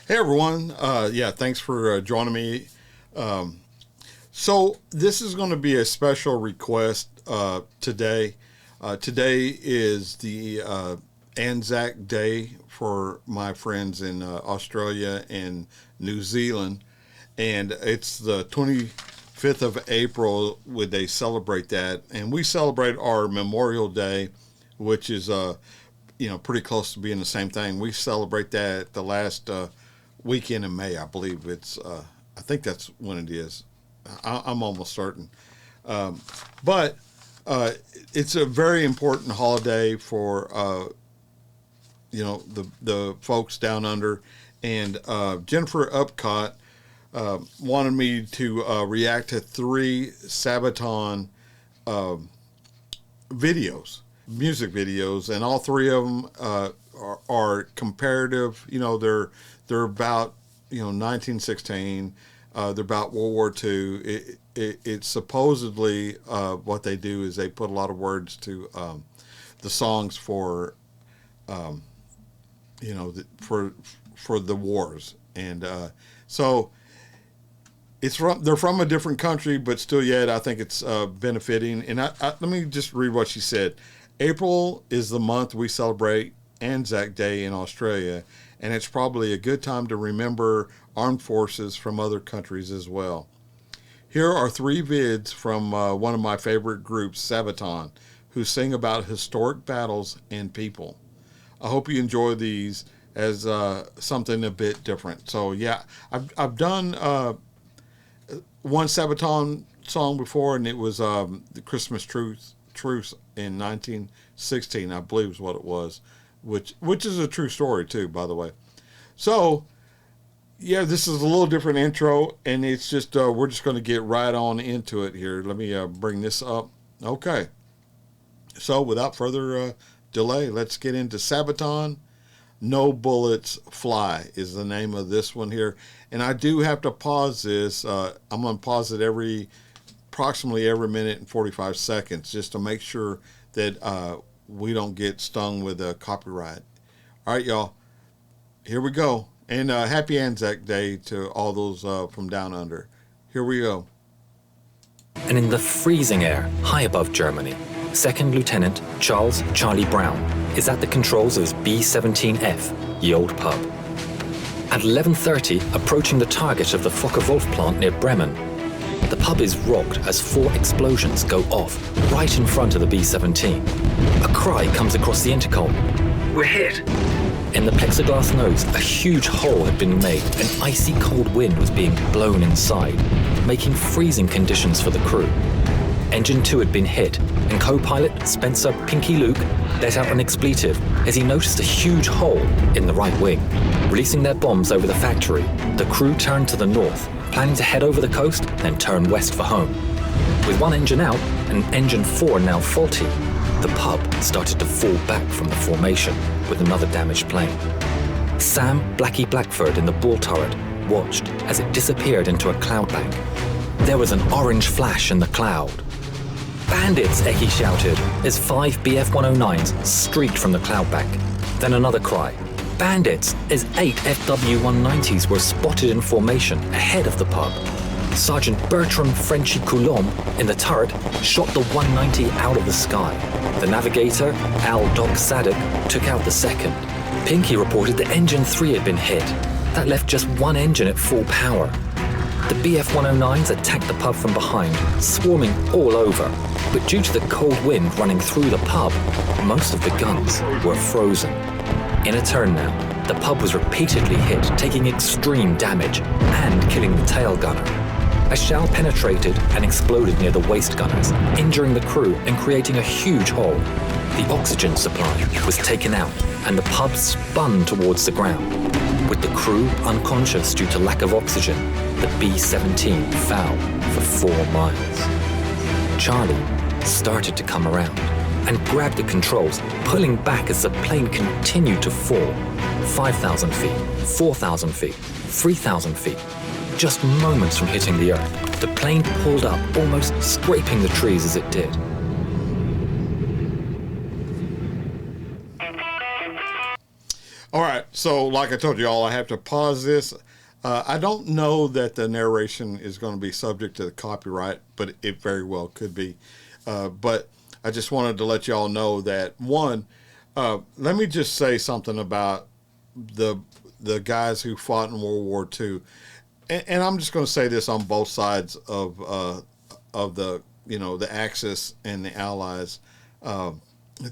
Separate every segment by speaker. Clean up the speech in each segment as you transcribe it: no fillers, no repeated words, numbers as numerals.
Speaker 1: Hey everyone, thanks for joining me. So this is going to be a special request today. Today is the ANZAC Day for my friends in Australia and New Zealand, and it's the 25th of April when they celebrate that, and we celebrate our Memorial Day, which is pretty close to being the same thing. We celebrate that the last weekend in May, I believe. I think that's when it is. I'm almost certain. But it's a very important holiday for, the folks down under. And Jennifer Upcott wanted me to react to 3 Sabaton music videos, and all 3 of them are comparative. They're about 1916. They're about World War II. It's supposedly what they do is they put a lot of words to the songs for for the wars, and so they're from a different country, but still yet I think it's benefiting. And let me just read what she said. April is the month we celebrate ANZAC Day in Australia, and it's probably a good time to remember armed forces from other countries as well. Here are 3 vids from one of my favorite groups, Sabaton, who sing about historic battles and people. I hope you enjoy these as something a bit different. So yeah, I've done one Sabaton song before, and it was the Christmas Truce in 1916, I believe is what it was. Which is a true story too, by the way. So, yeah, this is a little different intro, and it's just we're just going to get right on into it here. Let me bring this up. Okay. So, without further delay, let's get into Sabaton. No Bullets Fly is the name of this one here, and I do have to pause this. I'm going to pause it approximately every minute and 45 seconds just to make sure that we don't get stung with a copyright. All right, y'all. Here we go. And happy Anzac Day to all those from down under. Here we go.
Speaker 2: And in the freezing air, high above Germany, 2nd Lieutenant Charles Charlie Brown is at the controls of his B-17F, ye old pub. At 11:30, approaching the target of the Focke-Wulf plant near Bremen, the pub is rocked as 4 explosions go off right in front of the B-17. A cry comes across the intercom. We're hit! In the plexiglass nose, a huge hole had been made. An icy cold wind was being blown inside, making freezing conditions for the crew. Engine 2 had been hit, and co-pilot Spencer Pinky Luke let out an expletive as he noticed a huge hole in the right wing. Releasing their bombs over the factory, the crew turned to the north, planning to head over the coast, then turn west for home. With one engine out and engine 4 now faulty, the pub started to fall back from the formation with another damaged plane. Sam Blackie Blackford in the ball turret watched as it disappeared into a cloud bank. There was an orange flash in the cloud. Bandits, Eki shouted as 5 BF-109s streaked from the cloud bank. Then another cry. Bandits, as 8 FW-190s were spotted in formation ahead of the pub. Sergeant Bertram Frenchy Coulomb in the turret shot the 190 out of the sky. The navigator, Al Doc Sadek, took out the second. Pinky reported that engine 3 had been hit. That left just one engine at full power. The BF-109s attacked the pub from behind, swarming all over. But due to the cold wind running through the pub, most of the guns were frozen. In a turn now, the pub was repeatedly hit, taking extreme damage and killing the tail gunner. A shell penetrated and exploded near the waist gunners, injuring the crew and creating a huge hole. The oxygen supply was taken out and the pub spun towards the ground. With the crew unconscious due to lack of oxygen, the B-17 fell for 4 miles. Charlie started to come around and grabbed the controls, pulling back as the plane continued to fall. 5,000 feet, 4,000 feet, 3,000 feet. Just moments from hitting the earth, the plane pulled up, almost scraping the trees as it did.
Speaker 1: All right, So, like I told you all, I have to pause this. I don't know that the narration is going to be subject to the copyright, but it very well could be. But I just wanted to let y'all know that, one, let me just say something about the guys who fought in World War II. And I'm just going to say this on both sides of the, the Axis and the Allies.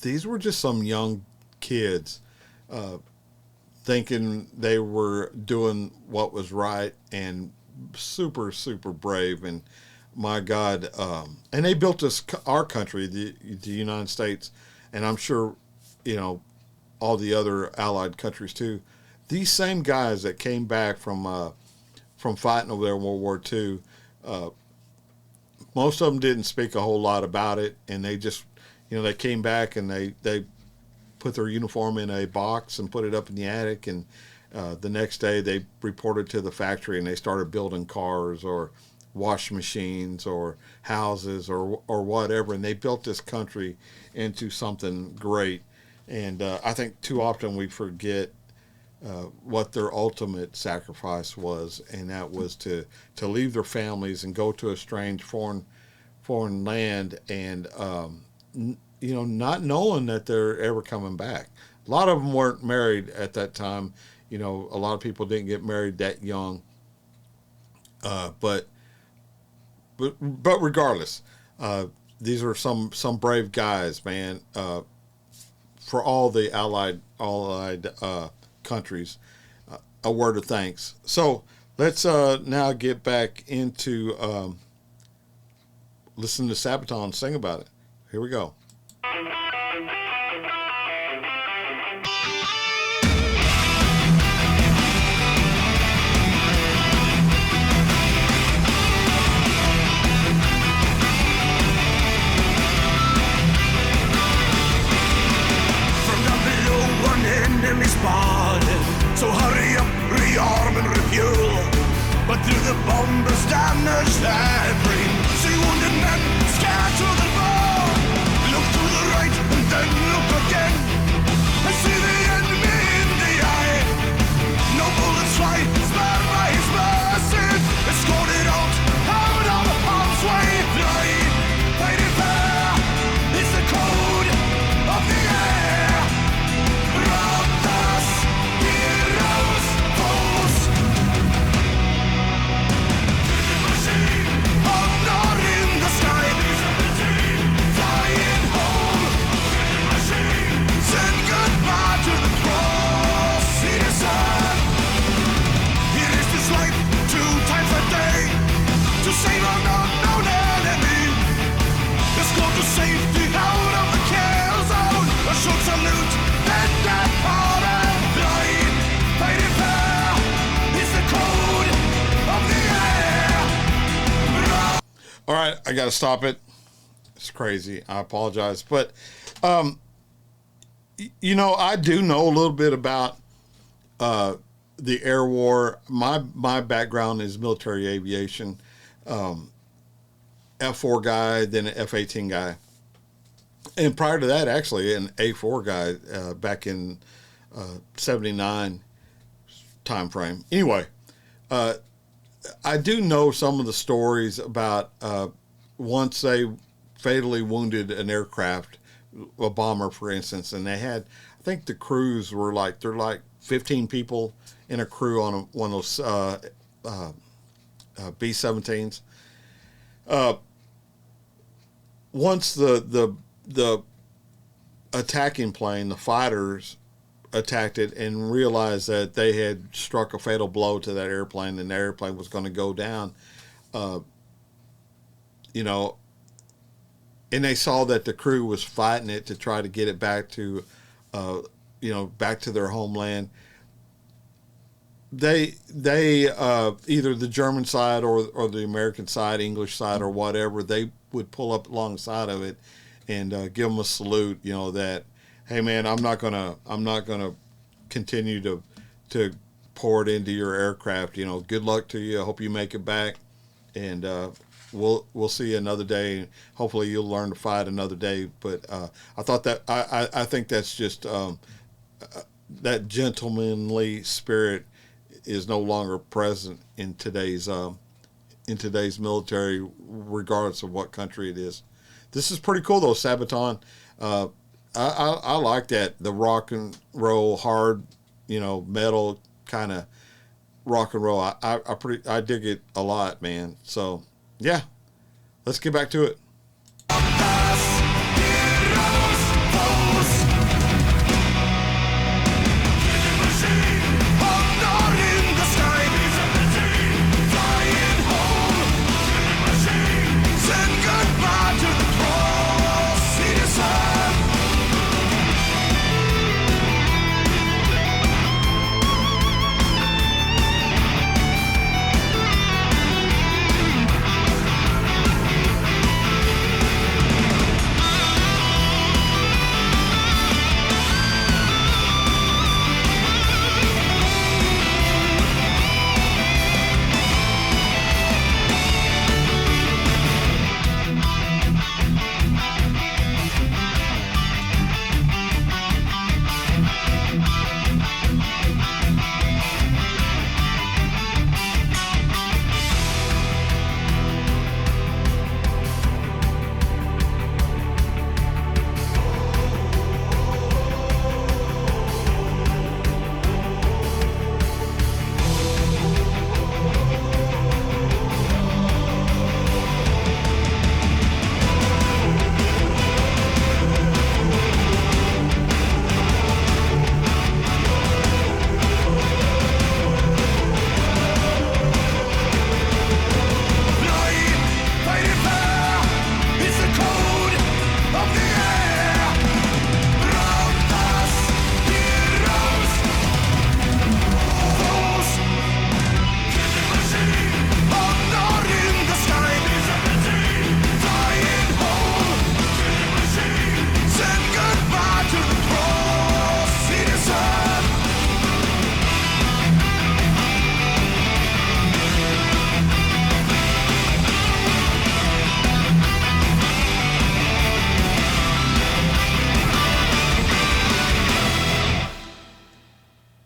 Speaker 1: These were just some young kids thinking they were doing what was right, and super, super brave. And my God, and they built our country, the United States, and I'm sure, all the other allied countries too. These same guys that came back from fighting over there in World War II, most of them didn't speak a whole lot about it, and they just, they came back and they put their uniform in a box and put it up in the attic, and the next day they reported to the factory and they started building cars or washing machines or houses or whatever, and they built this country into something great. And I think too often we forget what their ultimate sacrifice was, and that was to leave their families and go to a strange foreign land, and not knowing that they're ever coming back. A lot of them weren't married at that time. A lot of people didn't get married that young. But regardless, these are some brave guys, man. For all the allied countries, a word of thanks. So let's now get back into listening to Sabaton sing about it. Here we go.
Speaker 3: Spotted. So hurry up, rearm and refuel. But through the bombers damaged every see wounded men scared to the bone. Look to the right and then look again. I see the enemy in the eye. No bullets fly, spared by his mercy. Escorted out of harm's way. Fly, fight it fair. It's the code of the air. Save our unknown enemy. Let's go to safety out of the kill zone. A short salute and that power. Flying, fighting fair is the code of the air.
Speaker 1: All right, I got to stop it. It's crazy. I apologize, but I do know a little bit about the air war. My background is military aviation. F4 guy, then an F-18 guy. And prior to that, actually, an A4 guy back in 79 time frame. Anyway, I do know some of the stories about once they fatally wounded an aircraft, a bomber, for instance, and they had, I think the crews were they're like 15 people in a crew on one of those B-17s. Once the attacking plane, the fighters attacked it and realized that they had struck a fatal blow to that airplane, and the airplane was going to go down, and they saw that the crew was fighting it to try to get it back to, back to their homeland. They either the German side or the American side, English side or whatever, they would pull up alongside of it and give them a salute. That, hey man, I'm not gonna continue to pour it into your aircraft. Good luck to you. I hope you make it back, and we'll see you another day. Hopefully you'll learn to fight another day. But I thought that I think that's just that gentlemanly spirit is no longer present in today's military, regardless of what country it is. This is pretty cool though, Sabaton. I like that, the rock and roll, hard, metal kind of rock and roll. I dig it a lot, man. So yeah, let's get back to it.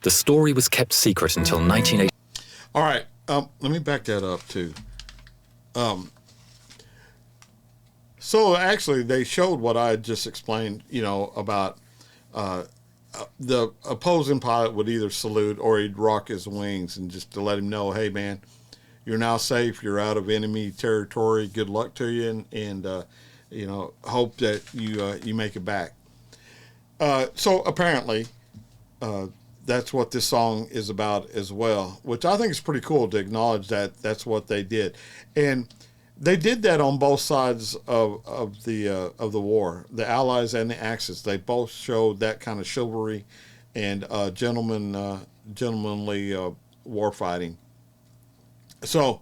Speaker 2: The story was kept secret until 1980.
Speaker 1: All right, let me back that up too. So actually, they showed what I had just explained, about the opposing pilot would either salute or he'd rock his wings and just to let him know, hey man, you're now safe. You're out of enemy territory. Good luck to you, and hope that you make it back. So apparently, that's what this song is about as well, which I think is pretty cool to acknowledge that that's what they did, and they did that on both sides of the war. The Allies and the Axis, they both showed that kind of chivalry and gentlemanly war fighting. So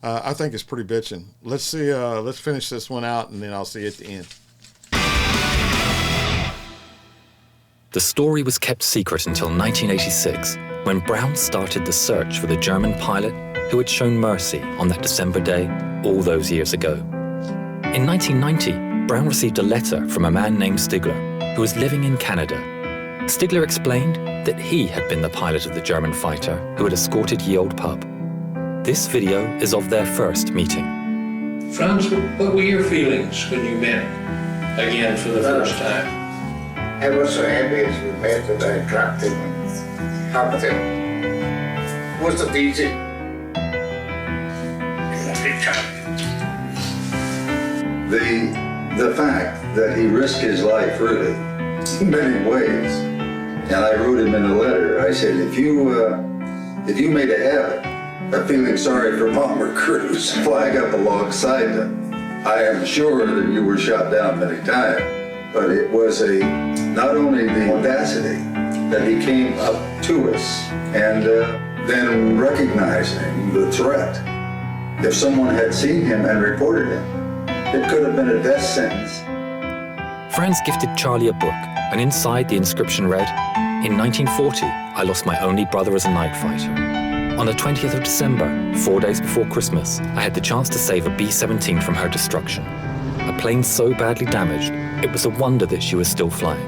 Speaker 1: I think it's pretty bitchin'. Let's see. Let's finish this one out, and then I'll see you at the end.
Speaker 2: The story was kept secret until 1986, when Brown started the search for the German pilot who had shown mercy on that December day all those years ago. In 1990, Brown received a letter from a man named Stigler, who was living in Canada. Stigler explained that he had been the pilot of the German fighter who had escorted Ye Olde Pub. This video is of their first meeting.
Speaker 4: Franz, what were your feelings when you met again for the first time?
Speaker 5: I was so happy as we met that I clapped him and hugged him. It wasn't easy.
Speaker 6: The fact that he risked his life really in many ways, and I wrote him in a letter. I said, if you made a habit of feeling sorry for bomber crews, flag up alongside them, I am sure that you were shot down many times. But it was not only the audacity that he came up to us and then recognizing the threat. If someone had seen him and reported him, it could have been a death sentence.
Speaker 2: Franz gifted Charlie a book, and inside the inscription read, "In 1940, I lost my only brother as a night fighter. On the 20th of December, 4 days before Christmas, I had the chance to save a B-17 from her destruction. A plane so badly damaged, it was a wonder that she was still flying.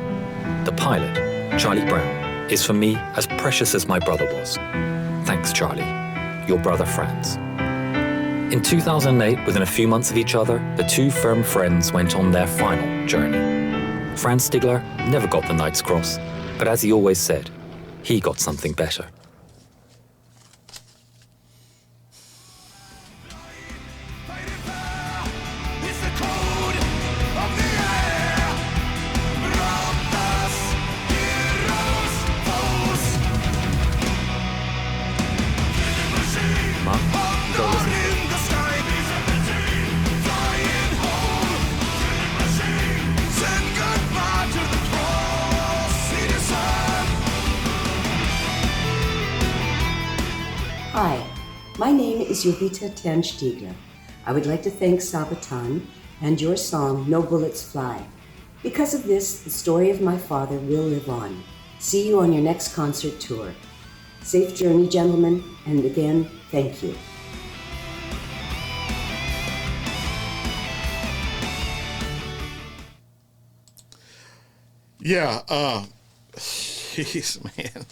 Speaker 2: The pilot, Charlie Brown, is for me as precious as my brother was. Thanks, Charlie. Your brother Franz. In 2008, within a few months of each other, the two firm friends went on their final journey. Franz Stigler never got the Knight's Cross, but as he always said, he got something better.
Speaker 7: Hi, my name is Jovita Tan Stigler. I would like to thank Sabaton and your song, No Bullets Fly. Because of this, the story of my father will live on. See you on your next concert tour. Safe journey, gentlemen, and again, thank you.
Speaker 1: Yeah, jeez, man.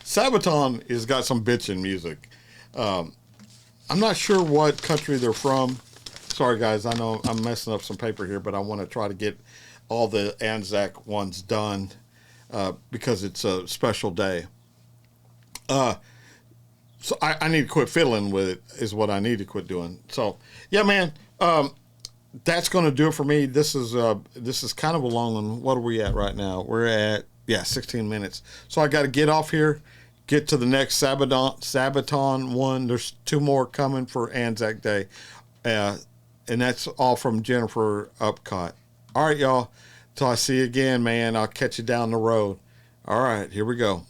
Speaker 1: Sabaton has got some bitchin' music. I'm not sure what country they're from. Sorry, guys. I know I'm messing up some paper here, but I want to try to get all the ANZAC ones done because it's a special day. So I need to quit fiddling with it is what I need to quit doing. So, yeah, man. That's going to do it for me. This is kind of a long one. What are we at right now? We're at 16 minutes. So I got to get off here, get to the next Sabaton one. There's 2 more coming for ANZAC Day, and that's all from Jennifer Upcott. All right, y'all. Till I see you again, man. I'll catch you down the road. All right, here we go.